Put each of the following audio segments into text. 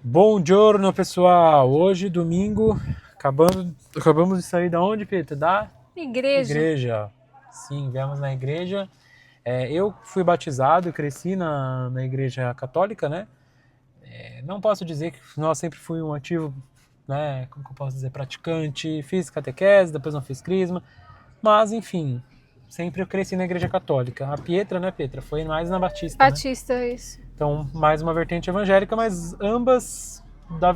Bom giorno, pessoal! Hoje, domingo, acabamos de sair da onde, Pedro? Da Igreja. igreja. Sim, viemos na igreja. Eu fui batizado e cresci na igreja católica, né? Não posso dizer que nós sempre fui um ativo, né? Como que eu posso dizer? Praticante. Fiz catequese, depois não fiz crisma. Mas, enfim, sempre eu cresci na igreja católica. A Pietra, né, Petra? Foi mais na Batista, né? Batista, isso. Então, mais uma vertente evangélica, mas ambas da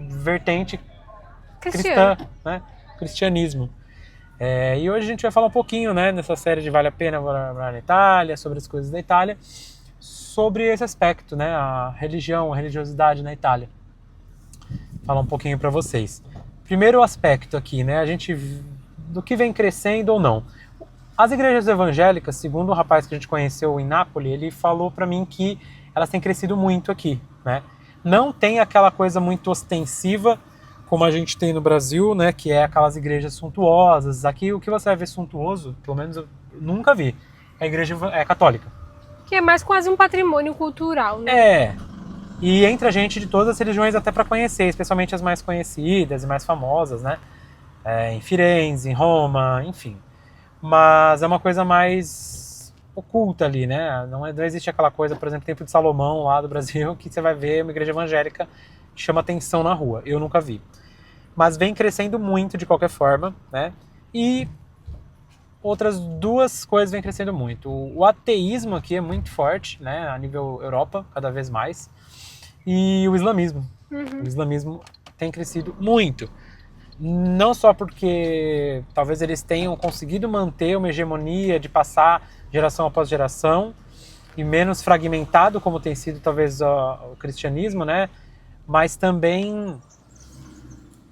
vertente Cristiano. cristã, né? Cristianismo. E hoje a gente vai falar um pouquinho, né, nessa série de Vale a Pena Morar na Itália, sobre as coisas da Itália, sobre esse aspecto, né, a religião, a religiosidade na Itália. Falar um pouquinho para vocês. Primeiro aspecto aqui, né, a gente do que vem crescendo ou não. As igrejas evangélicas, segundo um rapaz que a gente conheceu em Nápoles, ele falou para mim que elas têm crescido muito aqui, né? Não tem aquela coisa muito ostensiva como a gente tem no Brasil, né? Que é aquelas igrejas suntuosas. Aqui o que você vai ver suntuoso, pelo menos eu nunca vi, é a igreja católica. Que é mais quase um patrimônio cultural, né? E entra gente de todas as religiões até para conhecer, especialmente as mais conhecidas e mais famosas, né? Em Firenze, em Roma, enfim. Mas é uma coisa mais oculta ali, né? Não existe aquela coisa, por exemplo, Templo de Salomão lá do Brasil, que você vai ver uma igreja evangélica que chama atenção na rua. Eu nunca vi. Mas vem crescendo muito de qualquer forma, né? E outras duas coisas vêm crescendo muito. O ateísmo aqui é muito forte, né? A nível Europa, cada vez mais. E o islamismo. O islamismo tem crescido muito. Não só porque talvez eles tenham conseguido manter uma hegemonia de passar geração após geração e menos fragmentado como tem sido talvez o cristianismo, né? Mas também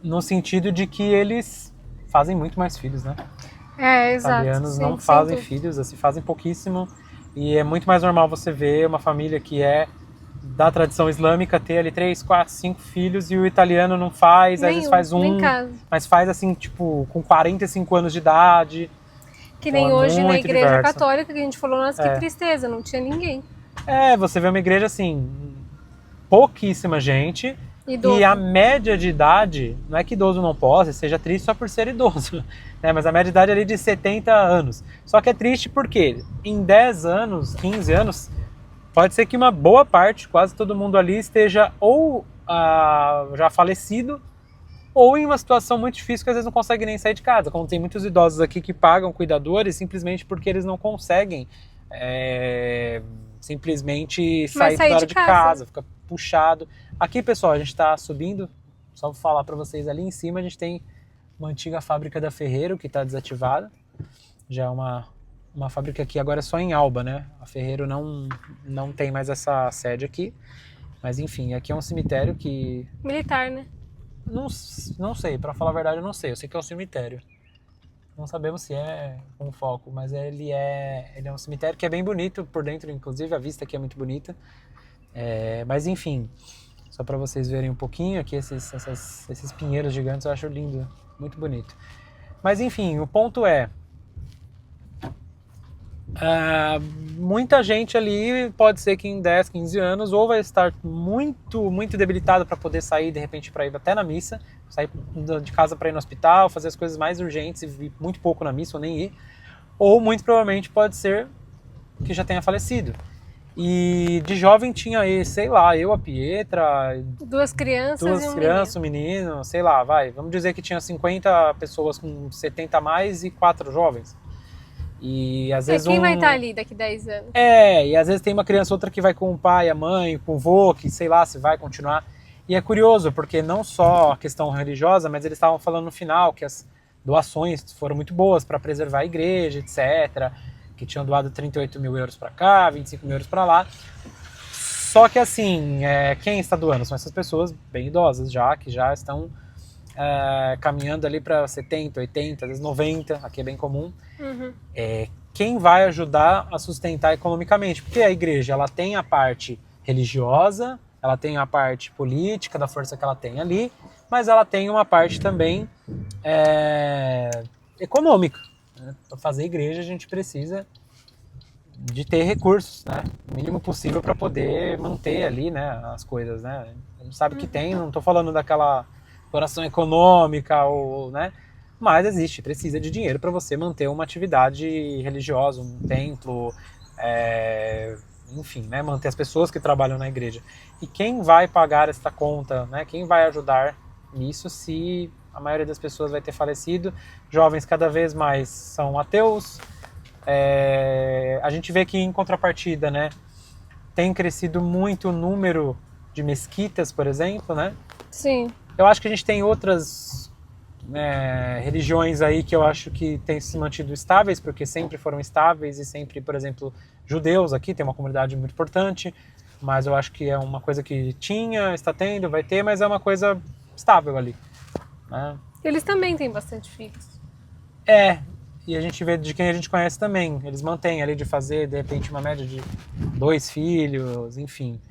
no sentido de que eles fazem muito mais filhos, né? Exato. Italianos não Sim, sem fazem dúvida. filhos, assim, fazem pouquíssimo e é muito mais normal você ver uma família que é da tradição islâmica ter ali 3, 4, 5 filhos e o italiano não faz, às vezes Nenhum, faz nem um, casa. mas faz assim, tipo, com 45 anos de idade. Que Então é nem hoje na muito igreja diverso. católica, que a gente falou, nossa, que tristeza, não tinha ninguém. Você vê uma igreja assim, pouquíssima gente e a Idoso. média de idade, não é que idoso não possa, seja triste só por ser idoso, né? Mas a média de idade é ali de 70 anos. Só que é triste porque em 10 anos, 15 anos, pode ser que uma boa parte, quase todo mundo ali, esteja ou já falecido ou em uma situação muito difícil que às vezes não consegue nem sair de casa. Como tem muitos idosos aqui que pagam cuidadores simplesmente porque eles não conseguem simplesmente Mas sair sair toda hora de de casa. casa, fica puxado. Aqui, pessoal, a gente está subindo, só vou falar para vocês, ali em cima a gente tem uma antiga fábrica da Ferreiro que está desativada. Já é uma fábrica que agora é só em Alba, né? A Ferreiro não tem mais essa sede aqui. Mas enfim, aqui é um cemitério que Militar, né? não sei, para falar a verdade eu não sei. Eu sei que é um cemitério. Não sabemos se é com foco, mas ele é um cemitério que é bem bonito por dentro, inclusive a vista aqui é muito bonita. Mas enfim, só para vocês verem um pouquinho aqui esses pinheiros gigantes, eu acho lindo, muito bonito. Mas enfim, o ponto é, muita gente ali pode ser que em 10, 15 anos ou vai estar muito, muito debilitada para poder sair de repente para ir até na missa, sair de casa para ir no hospital, fazer as coisas mais urgentes e vir muito pouco na missa ou nem ir, ou muito provavelmente pode ser que já tenha falecido. E de jovem tinha aí, sei lá, eu, a Pietra, Duas crianças e duas um menino. crianças, um menino, sei lá, vamos dizer que tinha 50 pessoas com 70 a mais e 4 jovens. E às vezes Quem vai estar ali daqui 10 anos? E às vezes tem uma criança outra que vai com o pai, a mãe, com o vô, que sei lá se vai continuar. E é curioso, porque não só a questão religiosa, mas eles estavam falando no final que as doações foram muito boas para preservar a igreja, etc. Que tinham doado 38 mil euros para cá, 25 mil euros para lá. Só que assim, quem está doando são essas pessoas bem idosas já, que já estão caminhando ali para 70, 80, às vezes 90, aqui é bem comum. Quem vai ajudar a sustentar economicamente, porque a igreja ela tem a parte religiosa, ela tem a parte política da força que ela tem ali, mas ela tem uma parte também econômica. Para fazer igreja a gente precisa de ter recursos, né? O mínimo possível para poder manter ali, né, as coisas, né? A gente sabe que tem, não estou falando daquela exploração econômica, ou, né? Mas precisa de dinheiro para você manter uma atividade religiosa, um templo, enfim, né? Manter as pessoas que trabalham na igreja. E quem vai pagar esta conta, né? Quem vai ajudar nisso se a maioria das pessoas vai ter falecido? Jovens cada vez mais são ateus. A gente vê que em contrapartida, né, tem crescido muito o número de mesquitas, por exemplo, né? Sim. Eu acho que a gente tem outras religiões aí que eu acho que têm se mantido estáveis, porque sempre foram estáveis e sempre, por exemplo, judeus aqui, tem uma comunidade muito importante, mas eu acho que é uma coisa que está tendo, vai ter, mas é uma coisa estável ali, né? Eles também têm bastante filhos. E a gente vê de quem a gente conhece também. Eles mantêm ali de fazer, de repente, uma média de 2 filhos, enfim.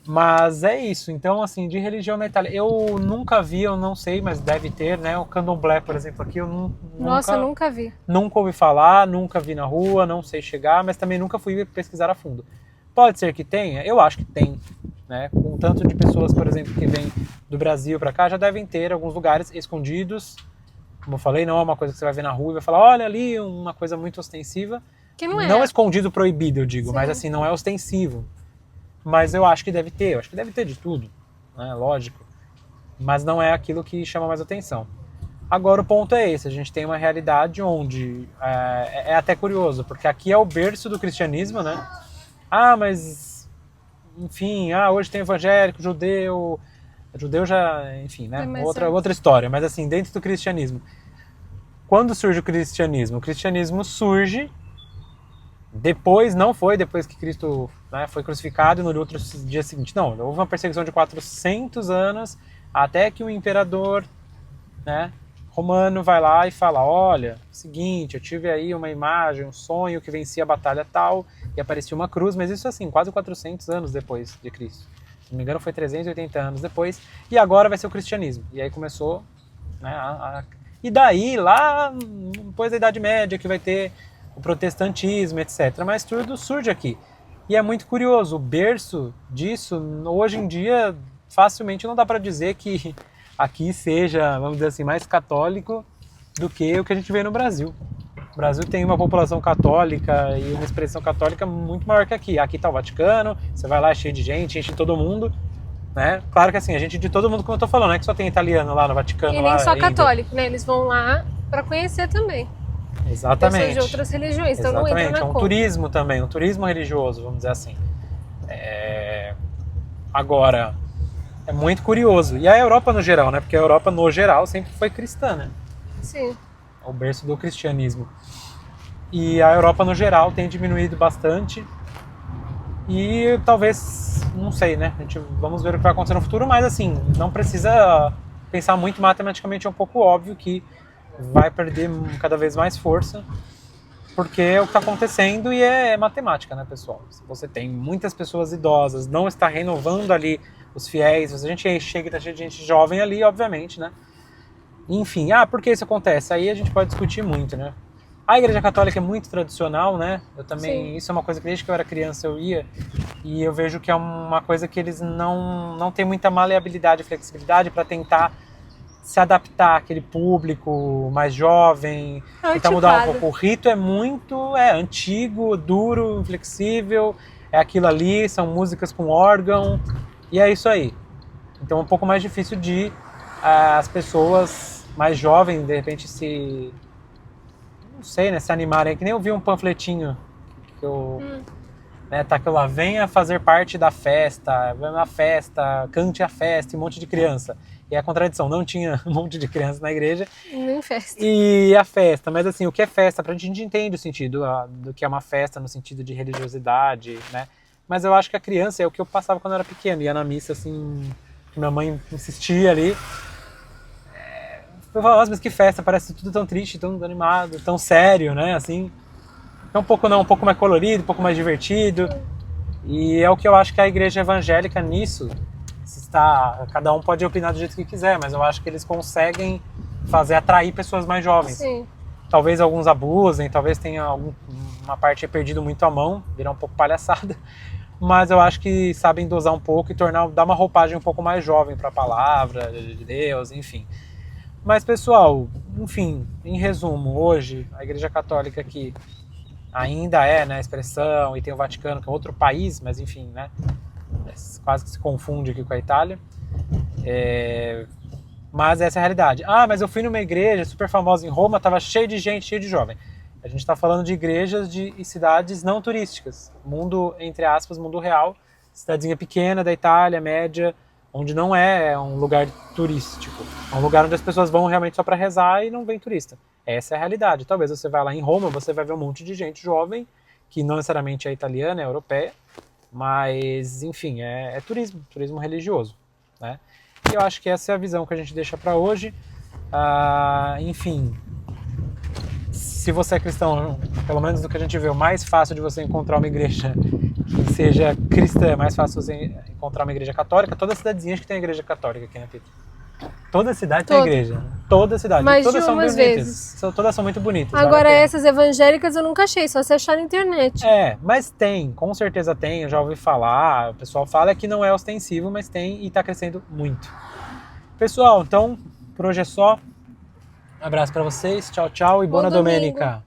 Mas é isso. Então, assim, de religião na Itália, eu nunca vi, eu não sei, mas deve ter, né? O candomblé, por exemplo, aqui eu Nossa, eu nunca vi. Nunca ouvi falar, nunca vi na rua, não sei chegar, mas também nunca fui pesquisar a fundo. Pode ser que tenha? Eu acho que tem, né? Com tanto de pessoas, por exemplo, que vêm do Brasil para cá, já devem ter alguns lugares escondidos. Como eu falei, não é uma coisa que você vai ver na rua e vai falar, olha ali, uma coisa muito ostensiva. Que não é. Não escondido, proibido, eu digo, Sim. mas assim, não é ostensivo. Mas eu acho que deve ter, de tudo, né? Lógico. Mas não é aquilo que chama mais atenção. Agora o ponto é esse, a gente tem uma realidade onde é até curioso, porque aqui é o berço do cristianismo, né? Mas, enfim, hoje tem evangélico, judeu já, enfim, né? Outra história, mas assim, dentro do cristianismo. Quando surge o cristianismo? O cristianismo surge depois que Cristo, né, foi crucificado e no outro dia seguinte. Não, houve uma perseguição de 400 anos até que o imperador, né, romano vai lá e fala, olha, seguinte, eu tive aí uma imagem, um sonho que vencia a batalha tal e aparecia uma cruz, mas isso assim, quase 400 anos depois de Cristo. Se não me engano foi 380 anos depois, e agora vai ser o cristianismo. E aí começou, né, e daí lá, depois da Idade Média, que vai ter o protestantismo, etc. Mas tudo surge aqui. E é muito curioso, o berço disso, hoje em dia, facilmente não dá para dizer que aqui seja, vamos dizer assim, mais católico do que o que a gente vê no Brasil. O Brasil tem uma população católica e uma expressão católica muito maior que aqui. Aqui está o Vaticano, você vai lá, é cheio de gente, enche todo mundo, né? Claro que assim, a gente de todo mundo, como eu estou falando, não é que só tem italiano lá no Vaticano. E nem só católico, né? Eles vão lá para conhecer também. Exatamente. Pessoas de outras religiões, então não entra na conta. Turismo também, um turismo religioso, vamos dizer assim. Agora, é muito curioso. E a Europa no geral, né? Porque a Europa no geral sempre foi cristã, né? Sim. É o berço do cristianismo. E a Europa no geral tem diminuído bastante. E talvez, não sei, né? Vamos ver o que vai acontecer no futuro, mas assim, não precisa pensar muito matematicamente, é um pouco óbvio que vai perder cada vez mais força, porque é o que está acontecendo e é matemática, né, pessoal? Se você tem muitas pessoas idosas, não está renovando ali os fiéis, se a gente chega e está cheio de gente jovem ali, obviamente, né? Enfim, por que isso acontece? Aí a gente pode discutir muito, né? A Igreja Católica é muito tradicional, né? Eu também, Sim. Isso é uma coisa que desde que eu era criança eu ia, e eu vejo que é uma coisa que eles não têm muita maleabilidade e flexibilidade para tentar se adaptar àquele público mais jovem, tentar mudar um pouco. O rito é muito antigo, duro, inflexível, é aquilo ali, são músicas com órgão, e é isso aí. Então é um pouco mais difícil de as pessoas mais jovens, de repente, não sei, né, se animarem. Que nem eu vi um panfletinho que eu... tá aquilo lá, venha fazer parte da festa, venha na festa, cante a festa, e um monte de criança. E a contradição, não tinha um monte de criança na igreja. Nem festa. E a festa, mas assim, o que é festa? Pra gente entende o sentido do que é uma festa no sentido de religiosidade, né? Mas eu acho que a criança é o que eu passava quando eu era pequeno, ia na missa assim, minha mãe insistia ali. Eu falava, nossa, mas que festa, parece tudo tão triste, tão animado, tão sério, né? Assim, é um pouco mais colorido, um pouco mais divertido. E é o que eu acho que a igreja evangélica nisso cada um pode opinar do jeito que quiser, mas eu acho que eles conseguem atrair pessoas mais jovens. Sim. Talvez alguns abusem, talvez tenha uma parte perdido muito a mão, virar um pouco palhaçada. Mas eu acho que sabem dosar um pouco e dar uma roupagem um pouco mais jovem para a palavra de Deus, enfim. Mas, pessoal, enfim, em resumo, hoje a Igreja Católica aqui ainda é, né, a expressão, e tem o Vaticano, que é outro país, mas enfim, né, quase que se confunde aqui com a Itália. Mas essa é a realidade. Ah, mas eu fui numa igreja super famosa em Roma, estava cheio de gente, cheio de jovem. A gente está falando de igrejas e cidades não turísticas. Mundo, entre aspas, mundo real. Cidadezinha pequena da Itália, média, onde não é um lugar turístico. É um lugar onde as pessoas vão realmente só para rezar e não vem turista. Essa é a realidade. Talvez você vá lá em Roma, você vai ver um monte de gente jovem, que não necessariamente é italiana, é europeia, mas, enfim, é turismo religioso, né? E eu acho que essa é a visão que a gente deixa para hoje. Enfim, se você é cristão, pelo menos do que a gente vê, o mais fácil de você encontrar uma igreja que seja cristã, é mais fácil você encontrar uma igreja católica. Toda cidadezinha que tem igreja católica aqui, né, Pito? Toda cidade tem igreja. Toda cidade. Mais todas de são umas bonitas. vezes. Todas são muito bonitas. Agora essas evangélicas eu nunca achei, só se achar na internet. Mas tem, com certeza tem, eu já ouvi falar, o pessoal fala que não é ostensivo, mas tem e está crescendo muito. Pessoal, então, por hoje é só. Um abraço para vocês, tchau, tchau e Bom buona domingo. domenica.